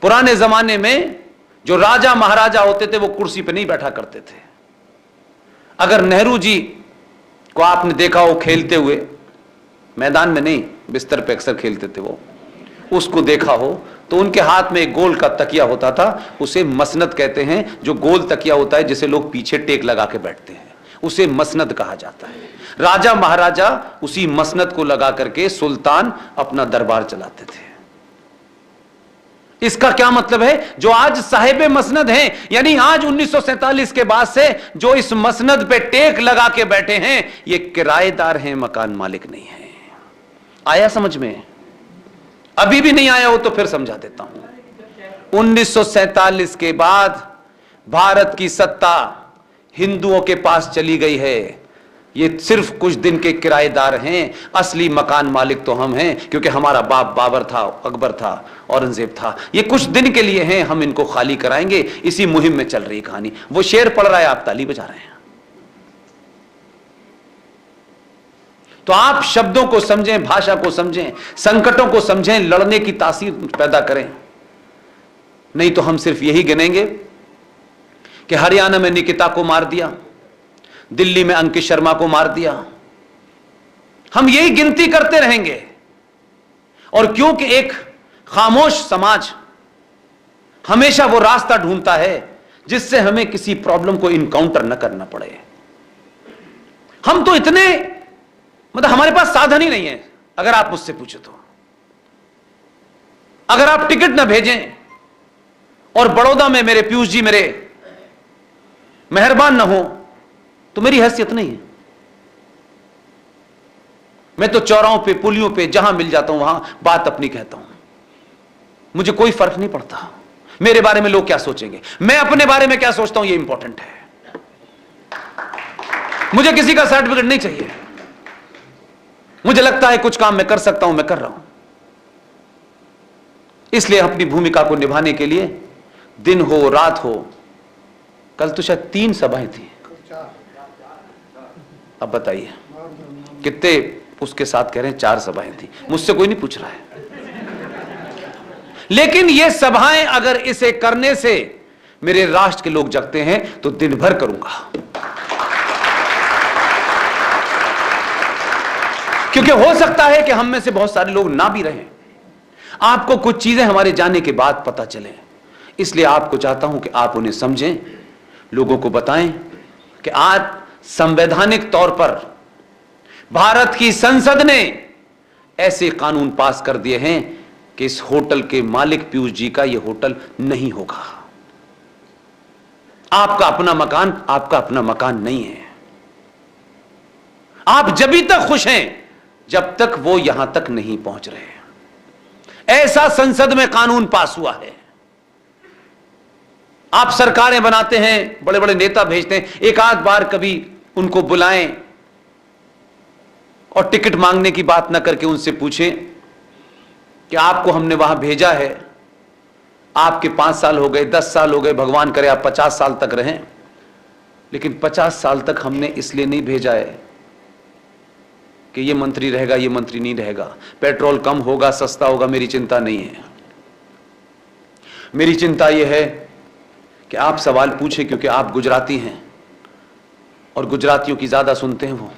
पुराने जमाने में जो राजा महाराजा होते थे वो कुर्सी पे नहीं बैठा करते थे। अगर नेहरू जी को आपने देखा हो खेलते हुए, मैदान में नहीं, बिस्तर पे अक्सर खेलते थे वो, उसको देखा हो तो उनके हाथ में एक गोल का तकिया होता था, उसे मसनद कहते हैं। जो गोल तकिया होता है जिसे लोग पीछे टेक लगा के बैठते हैं, उसे मसनद कहा जाता है। राजा महाराजा उसी मसनद को लगा करके सुल्तान अपना दरबार चलाते थे। इसका क्या मतलब है? जो आज साहिब मसनद हैं, यानी आज 1947 के बाद से जो इस मसनद पे टेक लगा के बैठे हैं, ये किराएदार हैं, मकान मालिक नहीं है। आया समझ में? अभी भी नहीं आया हो तो फिर समझा देता हूं। 1947 के बाद भारत की सत्ता हिंदुओं के पास चली गई है। ये सिर्फ कुछ दिन के किराएदार हैं, असली मकान मालिक तो हम हैं, क्योंकि हमारा बाप बाबर था, अकबर था, औरंगजेब था। ये कुछ दिन के लिए हैं, हम इनको खाली कराएंगे। इसी मुहिम में चल रही कहानी। वो शेर पढ़ रहा है, आप ताली बजा रहे हैं। तो आप शब्दों को समझें, भाषा को समझें, संकटों को समझें, लड़ने की तासीर पैदा करें। नहीं तो हम सिर्फ यही गिनेंगे कि हरियाणा में निकिता को मार दिया, दिल्ली में अंकित शर्मा को मार दिया। हम यही गिनती करते रहेंगे। और क्योंकि एक खामोश समाज हमेशा वो रास्ता ढूंढता है जिससे हमें किसी प्रॉब्लम को इनकाउंटर न करना पड़े। हम तो इतने, मतलब हमारे पास साधन ही नहीं है। अगर आप मुझसे पूछो तो, अगर आप टिकट न भेजें और बड़ौदा में मेरे पीयूष जी मेरे मेहरबान न हो तो मेरी हैसियत नहीं है। मैं तो चौराहों पे, पुलियों पे जहां मिल जाता हूं वहां बात अपनी कहता हूं। मुझे कोई फर्क नहीं पड़ता मेरे बारे में लोग क्या सोचेंगे, मैं अपने बारे में क्या सोचता हूं ये इंपॉर्टेंट है। मुझे किसी का सर्टिफिकेट नहीं चाहिए। मुझे लगता है कुछ काम मैं कर सकता हूं, मैं कर रहा हूं। इसलिए अपनी भूमिका को निभाने के लिए दिन हो रात हो, कल तो शायद 3 सभाएं थी, अब बताइए कितने उसके साथ कह रहे हैं 4 सभाएं थी। मुझसे कोई नहीं पूछ रहा है। लेकिन ये सभाएं अगर इसे करने से मेरे राष्ट्र के लोग जगते हैं तो दिन भर करूंगा, क्योंकि हो सकता है कि हम में से बहुत सारे लोग ना भी रहें। आपको कुछ चीजें हमारे जाने के बाद पता चले, इसलिए आपको चाहता हूं कि आप उन्हें समझें, लोगों को बताएं कि आज संवैधानिक तौर पर भारत की संसद ने ऐसे कानून पास कर दिए हैं कि इस होटल के मालिक पीयूष जी का यह होटल नहीं होगा। आपका अपना मकान नहीं है। आप जब तक खुश हैं जब तक वो यहां तक नहीं पहुंच रहे। ऐसा संसद में कानून पास हुआ है। आप सरकारें बनाते हैं, बड़े बड़े नेता भेजते हैं, एक आध बार कभी उनको बुलाएं और टिकट मांगने की बात ना करके उनसे पूछें कि आपको हमने वहां भेजा है, आपके 5 साल हो गए, 10 साल हो गए, भगवान करे आप 50 साल तक रहें, लेकिन 50 साल तक हमने इसलिए नहीं भेजा है कि ये मंत्री रहेगा, ये मंत्री नहीं रहेगा, पेट्रोल कम होगा, सस्ता होगा, मेरी चिंता नहीं है। मेरी चिंता यह है कि आप सवाल पूछें, क्योंकि आप गुजराती हैं और गुजरातियों की ज्यादा सुनते हैं वो।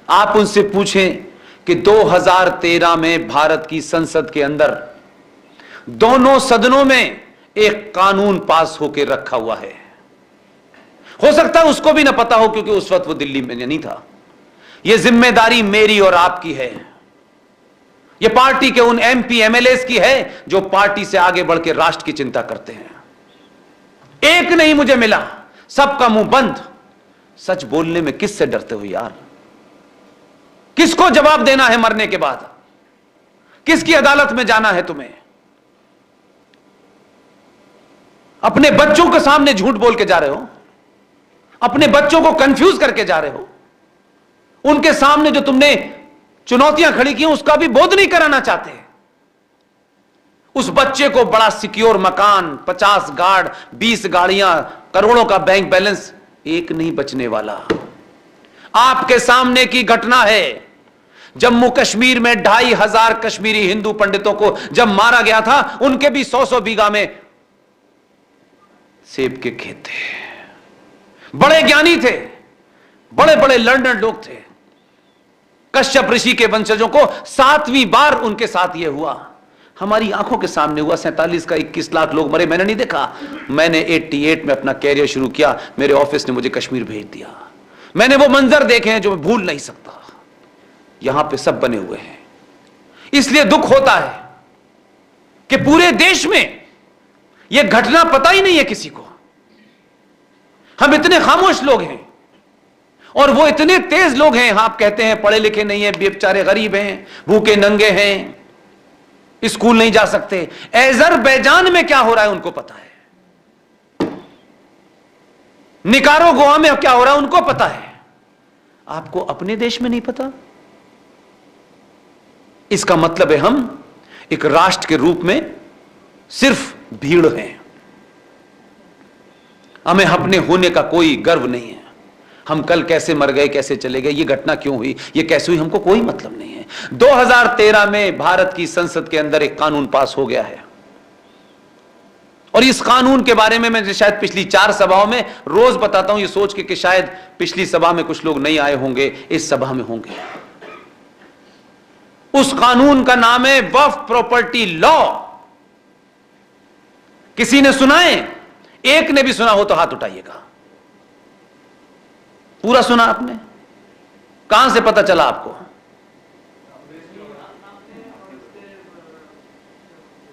आप उनसे पूछें कि 2013 में भारत की संसद के अंदर दोनों सदनों में एक कानून पास होकर रखा हुआ है। हो सकता है उसको भी ना पता हो, क्योंकि उस वक्त वो दिल्ली में नहीं था। यह जिम्मेदारी मेरी और आपकी है। यह पार्टी के उन एमपी एमएलएस की है जो पार्टी से आगे बढ़ के राष्ट्र की चिंता करते हैं। एक नहीं मुझे मिला, सबका मुंह बंद। सच बोलने में किससे डरते हो यार? किसको जवाब देना है मरने के बाद? किसकी अदालत में जाना है तुम्हें? अपने बच्चों के सामने झूठ बोल के जा रहे हो, अपने बच्चों को कंफ्यूज करके जा रहे हो। उनके सामने जो तुमने चुनौतियां खड़ी की उसका भी बोध नहीं कराना चाहते। उस बच्चे को बड़ा सिक्योर मकान, 50 गार्ड, 20 गाड़ियां, करोड़ों का बैंक बैलेंस, एक नहीं बचने वाला। आपके सामने की घटना है। जम्मू कश्मीर में 2500 कश्मीरी हिंदू पंडितों को जब मारा गया था, उनके भी 100-100 बीघा में सेब के खेत थे। बड़े ज्ञानी थे, बड़े बड़े लर्नड लोग थे। कश्यप ऋषि के वंशजों को 7वीं बार उनके साथ यह हुआ। हमारी आंखों के सामने हुआ। 47 का 21 लाख लोग मरे, मैंने नहीं देखा। मैंने 88 में अपना कैरियर शुरू किया, मेरे ऑफिस ने मुझे कश्मीर भेज दिया। मैंने वो मंजर देखे हैं जो मैं भूल नहीं सकता। यहां पे सब बने हुए हैं। इसलिए दुख होता है कि पूरे देश में यह घटना पता ही नहीं है किसी को। हम इतने खामोश लोग हैं और वो इतने तेज लोग हैं। आप कहते हैं पढ़े लिखे नहीं है, बेचारे गरीब हैं, भूखे नंगे हैं, स्कूल नहीं जा सकते। अजरबैजान में क्या हो रहा है उनको पता है, निकारागुआ में क्या हो रहा है उनको पता है। आपको अपने देश में नहीं पता। इसका मतलब है हम एक राष्ट्र के रूप में सिर्फ भीड़ हैं। हमें अपने होने का कोई गर्व नहीं है। हम कल कैसे मर गए, कैसे चले गए, ये घटना क्यों हुई, ये कैसे हुई, हमको कोई मतलब नहीं है। 2013 में भारत की संसद के अंदर एक कानून पास हो गया है और इस कानून के बारे में मैं शायद पिछली 4 सभाओं में रोज बताता हूं, ये सोच के कि शायद पिछली सभा में कुछ लोग नहीं आए होंगे, इस सभा में होंगे। उस कानून का नाम है वक्फ प्रॉपर्टी लॉ। किसी ने सुना है? एक ने भी सुना हो तो हाथ उठाइएगा। पूरा सुना आपने? कहां से पता चला आपको?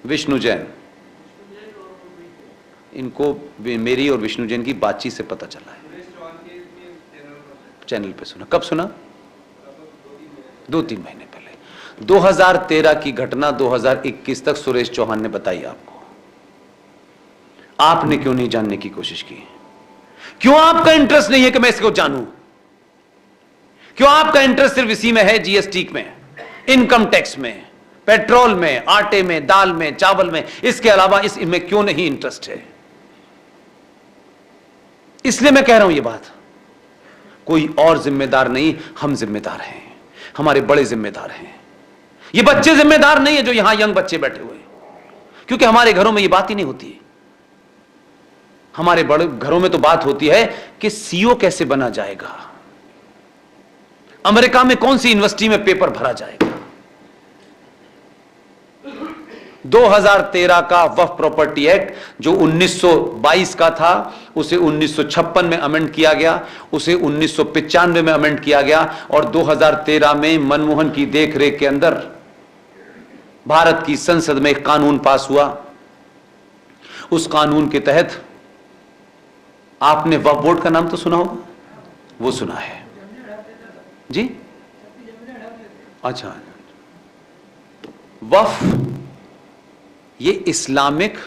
विष्णु जैन। इनको मेरी और विष्णु जैन की बातचीत से पता चला है। चैनल पे सुना। कब सुना? 2-3 महीने पहले। 2013 की घटना 2021 तक सुरेश चौहान ने बताई आपको। आपने क्यों नहीं जानने की कोशिश की? क्यों आपका इंटरेस्ट नहीं है कि मैं इसको जानूं? क्यों आपका इंटरेस्ट सिर्फ इसी में है, जीएसटी में, इनकम टैक्स में, पेट्रोल में, आटे में, दाल में, चावल में? इसके अलावा इसमें क्यों नहीं इंटरेस्ट है? इसलिए मैं कह रहा हूं ये बात। कोई और जिम्मेदार नहीं, हम जिम्मेदार हैं। हमारे बड़े जिम्मेदार हैं। ये बच्चे जिम्मेदार नहीं है जो यहां यंग बच्चे बैठे हुए हैं, क्योंकि हमारे घरों में ये बात ही नहीं होती। हमारे बड़े घरों में तो बात होती है कि सीओ कैसे बना जाएगा, अमेरिका में कौन सी यूनिवर्सिटी में पेपर भरा जाएगा। 2013 का वक्फ प्रॉपर्टी एक्ट जो 1922 का था, उसे 1956 में अमेंड किया गया, उसे 1995 में अमेंड किया गया और 2013 में मनमोहन की देखरेख के अंदर भारत की संसद में एक कानून पास हुआ। उस कानून के तहत आपने वक्फ बोर्ड का नाम तो सुना होगा, वो सुना है जी? अच्छा, वक्फ ये इस्लामिक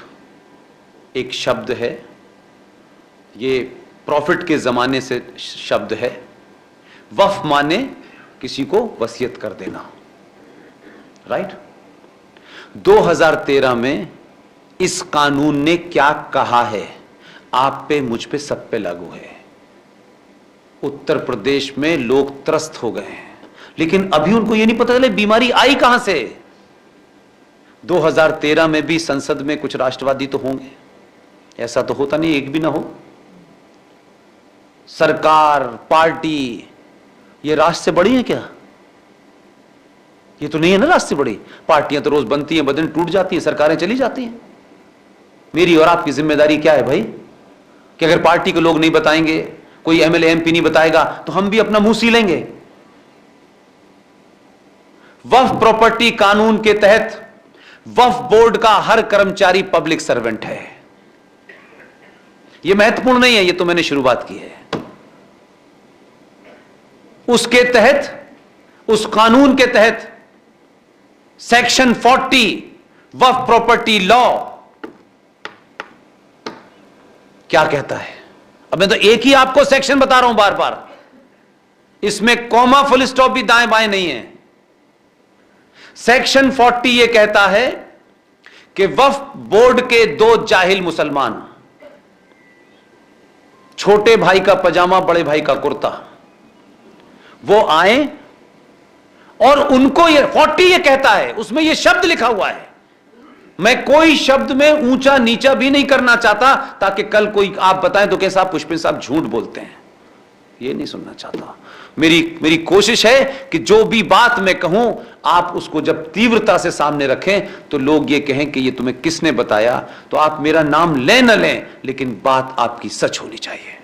एक शब्द है, ये प्रॉफिट के जमाने से शब्द है। वक्फ माने किसी को वसीयत कर देना, राइट? 2013 में इस कानून ने क्या कहा है, आप पे, मुझ पे, सब पे लागू है। उत्तर प्रदेश में लोग त्रस्त हो गए हैं, लेकिन अभी उनको यह नहीं पता चले बीमारी आई कहां से। 2013 में भी संसद में कुछ राष्ट्रवादी तो होंगे, ऐसा तो होता नहीं एक भी ना हो। सरकार, पार्टी, ये राष्ट्र से बड़ी है क्या? ये तो नहीं है ना राष्ट्र से बड़ी। पार्टियां तो रोज बनती हैं, बदन टूट जाती हैं, सरकारें चली जाती हैं। मेरी और आपकी जिम्मेदारी क्या है भाई, कि अगर पार्टी के लोग नहीं बताएंगे, कोई एमएलए एमपी नहीं बताएगा, तो हम भी अपना मुंह सी लेंगे। वक्फ प्रॉपर्टी कानून के तहत वक्फ बोर्ड का हर कर्मचारी पब्लिक सर्वेंट है। यह महत्वपूर्ण नहीं है, यह तो मैंने शुरुआत की है। उसके तहत, उस कानून के तहत सेक्शन 40 वक्फ प्रॉपर्टी लॉ क्या कहता है? अब मैं तो एक ही आपको सेक्शन बता रहा हूं बार बार, इसमें कॉमा फुल स्टॉप भी दाएं बाएं नहीं है। सेक्शन 40 यह कहता है कि वक्फ बोर्ड के 2 जाहिल मुसलमान, छोटे भाई का पजामा, बड़े भाई का कुर्ता, वो आए और उनको ये 40 ये कहता है, उसमें ये शब्द लिखा हुआ है। मैं कोई शब्द में ऊंचा नीचा भी नहीं करना चाहता, ताकि कल कोई आप बताएं तो कैसा पुष्पिन साहब झूठ बोलते हैं, ये नहीं सुनना चाहता। मेरी कोशिश है कि जो भी बात मैं कहूं, आप उसको जब तीव्रता से सामने रखें तो लोग ये कहें कि ये तुम्हें किसने बताया। तो आप मेरा नाम लें न लें, लेकिन बात आपकी सच होनी चाहिए।